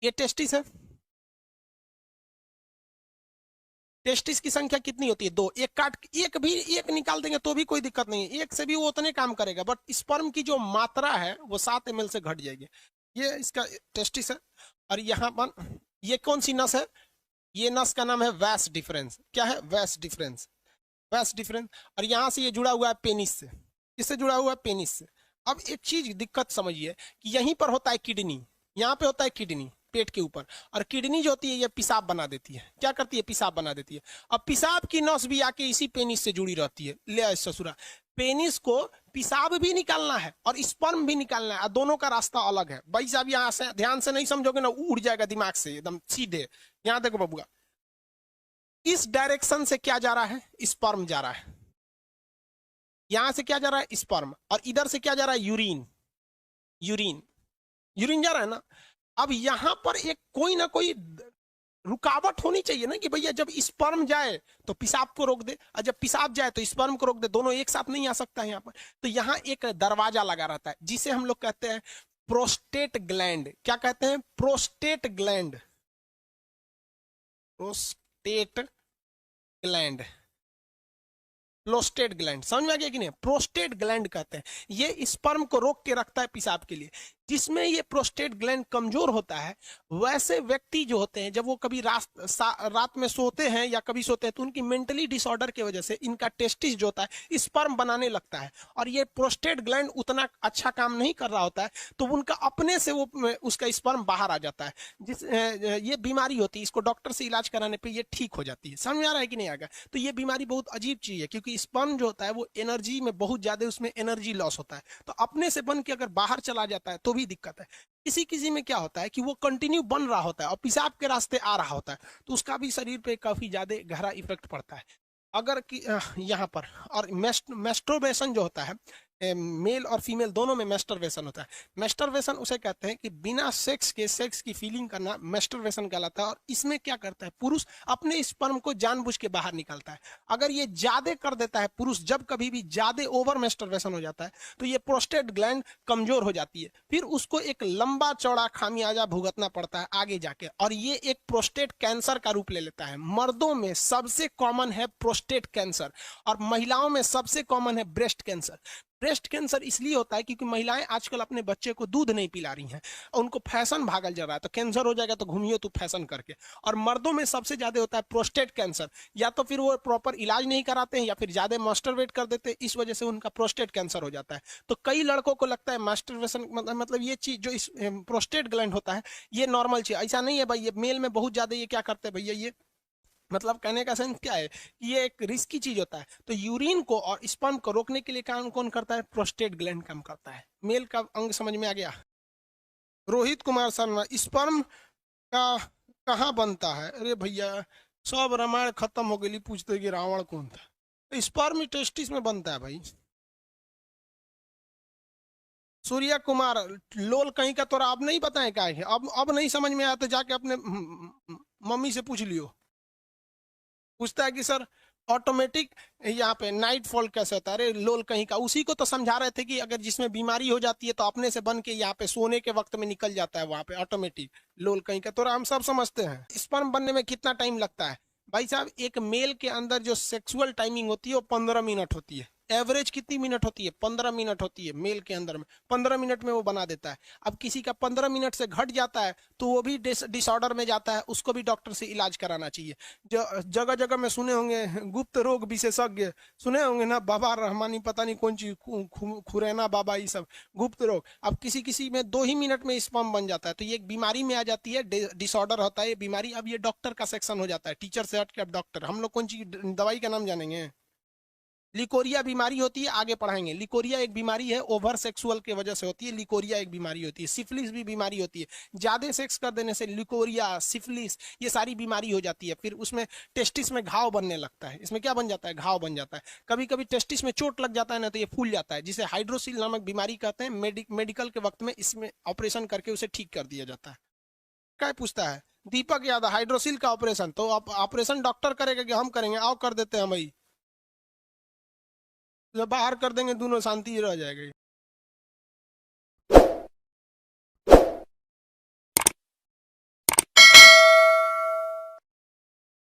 ये टेस्टिस है। टेस्टिस की संख्या कितनी होती है? 2। एक काट, एक निकाल देंगे तो भी कोई दिक्कत नहीं है, एक से भी वो उतने काम करेगा, बट स्पर्म की जो मात्रा है वो 7 ml से घट जाएगी। ये इसका टेस्टिस है। और यहाँ पर ये कौन सी नस है? ये नस का नाम है वैस डिफरेंस। क्या है? वैस डिफरेंस। वैस डिफरेंस। और यहां से ये जुड़ा हुआ है पेनिस से। किससे जुड़ा हुआ है? पेनिस से। अब एक चीज दिक्कत समझिए कि यहीं पर होता है किडनी, यहाँ पे होता है किडनी पेट के ऊपर। और किडनी जो होती है ये पेशाब बना देती है। क्या करती है? पेशाब बना देती है। अब पेशाब की नस भी आके इसी पेनिस से जुड़ी रहती है। ले ससुरा, पेनिस को पेशाब भी निकालना है और स्पर्म भी निकालना है, दोनों का रास्ता अलग है। भाई साहब यहाँ से ध्यान से नहीं समझोगे ना, उड़ जाएगा दिमाग से एकदम सीधे। यहाँ देखो बबुआ, इस डायरेक्शन से क्या जा रहा है? स्पर्म जा रहा है। यहां से क्या जा रहा है? स्पर्म। और इधर से क्या जा रहा है? यूरिन। यूरिन, यूरिन जा रहा है ना। अब यहां पर एक कोई ना कोई रुकावट होनी चाहिए ना, कि भैया जब स्पर्म जाए तो पेशाब को रोक दे, और जब पेशाब जाए तो स्पर्म को रोक दे। दोनों एक साथ नहीं आ सकता है यहाँ पर। तो यहाँ एक दरवाजा लगा रहता है जिसे हम लोग कहते हैं प्रोस्टेट ग्लैंड। क्या कहते हैं? Prostate gland. Prostate gland. Prostate gland समझ में आ गया कि नहीं? प्रोस्टेट ग्लैंड कहते हैं, ये स्पर्म को रोक के रखता है पेशाब के लिए। जिसमें ये प्रोस्टेट ग्लैंड कमजोर होता है, वैसे व्यक्ति जो होते हैं जब वो कभी रात में सोते हैं या कभी सोते हैं, तो उनकी मेंटली डिसऑर्डर की वजह से इनका टेस्टिस जो होता है स्पर्म बनाने लगता है, और ये प्रोस्टेट ग्लैंड उतना अच्छा काम नहीं कर रहा होता है, तो उनका अपने से वो उसका स्पर्म बाहर आ जाता है। ये बीमारी होती है, इसको डॉक्टर से इलाज कराने पर ये ठीक हो जाती है। समझ में आ रहा है कि नहीं? आएगा तो ये बीमारी बहुत अजीब चीज है, क्योंकि स्पर्म जो होता है वो एनर्जी में बहुत ज्यादा, उसमें एनर्जी लॉस होता है। तो अपने से बन के अगर बाहर चला जाता है तो भी दिक्कत है। किसी किसी में क्या होता है कि वो कंटिन्यू बन रहा होता है और पेशाब के रास्ते आ रहा होता है, तो उसका भी शरीर पे काफी ज्यादा गहरा इफेक्ट पड़ता है। अगर कि यहाँ पर और मेस्ट्रोबेशन जो होता है, मेल और फीमेल दोनों में मेस्टरवेशन होता है। मेस्टरवेशन उसे कहते हैं कि बिना सेक्स के सेक्स की फीलिंग करना मेस्टरवेशन कहलाता है। और इसमें क्या करता है? पुरुष अपने स्पर्म को जानबूझ के बाहर निकालता है। अगर ये ज्यादा कर देता है पुरुष, जब कभी भी ज्यादा ओवर मेस्टरवेशन हो जाता है, तो ये प्रोस्टेट ग्लैंड कमजोर हो जाती है। फिर उसको एक लंबा चौड़ा खामियाजा भुगतना पड़ता है आगे जाके, और ये एक प्रोस्टेट कैंसर का रूप ले लेता है। मर्दों में सबसे कॉमन है प्रोस्टेट कैंसर, और महिलाओं में सबसे कॉमन है ब्रेस्ट कैंसर। ब्रेस्ट कैंसर इसलिए होता है क्योंकि महिलाएं आजकल अपने बच्चे को दूध नहीं पिला रही हैं, उनको फैशन भागल जा रहा है, तो कैंसर हो जाएगा तो घूमियो तू फैशन करके। और मर्दों में सबसे ज्यादा होता है प्रोस्टेट कैंसर, या तो फिर वो प्रॉपर इलाज नहीं कराते हैं या फिर ज्यादा मास्टरवेट कर देते हैं, इस वजह से उनका प्रोस्टेट कैंसर हो जाता है। तो कई लड़कों को लगता है मास्टरवेशन मतलब ये चीज जो इस प्रोस्टेट ग्लैंड होता है ये नॉर्मल चीज, ऐसा नहीं है भाई। ये मेल में बहुत ज्यादा ये क्या करते हैं भैया, ये मतलब कहने का सेंस क्या है कि ये एक रिस्की चीज होता है। तो यूरिन को और स्पर्म को रोकने के लिए काम कौन करता है? प्रोस्टेट ग्लैंड काम करता है। मेल का अंग समझ में आ गया? रोहित कुमार शर्मा, स्पर्म का कहाँ बनता है? अरे भैया सब रामायण खत्म हो गई, पूछते कि रावण कौन था। तो स्पर्म टेस्टिस में बनता है भाई। सूर्या कुमार, लोल कहीं का तोरा अब नहीं पता है क्या है? अब नहीं समझ में आया तो जाके अपने मम्मी से पूछ लियो। पूछता है कि सर ऑटोमेटिक यहाँ पे नाइट फॉल कैसे होता है? अरे लोल कहीं का, उसी को तो समझा रहे थे कि अगर जिसमें बीमारी हो जाती है तो अपने से बन के यहाँ पे सोने के वक्त में निकल जाता है वहां पे ऑटोमेटिक। लोल कहीं का, तो हम सब समझते हैं। स्पर्म बनने में कितना टाइम लगता है? भाई साहब एक मेल के अंदर जो सेक्सुअल टाइमिंग होती है वो 15 मिनट होती है। एवरेज कितनी मिनट होती है? 15 मिनट होती है मेल के अंदर में। 15 मिनट में वो बना देता है। अब किसी का 15 मिनट से घट जाता है तो वो भी डिसऑर्डर में जाता है, उसको भी डॉक्टर से इलाज कराना चाहिए। जगह जगह में सुने होंगे गुप्त रोग विशेषज्ञ, सुने होंगे ना, बाबा रहमानी पता नहीं कौन चीज खुरैना बाबा, ये सब गुप्त रोग। अब किसी किसी में 2 ही मिनट में स्पर्म बन जाता है, तो ये एक बीमारी में आ जाती है, डिसऑर्डर होता है ये बीमारी। अब ये डॉक्टर का सेक्शन हो जाता है, टीचर से हट के अब डॉक्टर। हम लोग कौन चीज दवाई का नाम जानेंगे? लिकोरिया बीमारी होती है, आगे पढ़ाएंगे। लिकोरिया एक बीमारी है, ओवर सेक्सुअल की वजह से होती है। लिकोरिया एक बीमारी होती है। सिफिलिस भी बीमारी होती है, ज्यादा सेक्स कर देने से लिकोरिया, सिफिलिस, ये सारी बीमारी हो जाती है। फिर उसमें टेस्टिस में घाव बनने लगता है। इसमें क्या बन जाता है? घाव बन जाता है। कभी कभी टेस्टिस में चोट लग जाता है ना, तो ये फूल जाता है, जिसे हाइड्रोसिल नामक बीमारी कहते हैं। मेडिकल के वक्त में इसमें ऑपरेशन करके उसे ठीक कर दिया जाता है। क्या पूछता है दीपक यादव? हाइड्रोसिल का ऑपरेशन तो ऑपरेशन डॉक्टर करेगा कि हम करेंगे? आओ कर देते हैं हम भाई, जब बाहर कर देंगे दोनों शांति रह जाएगी।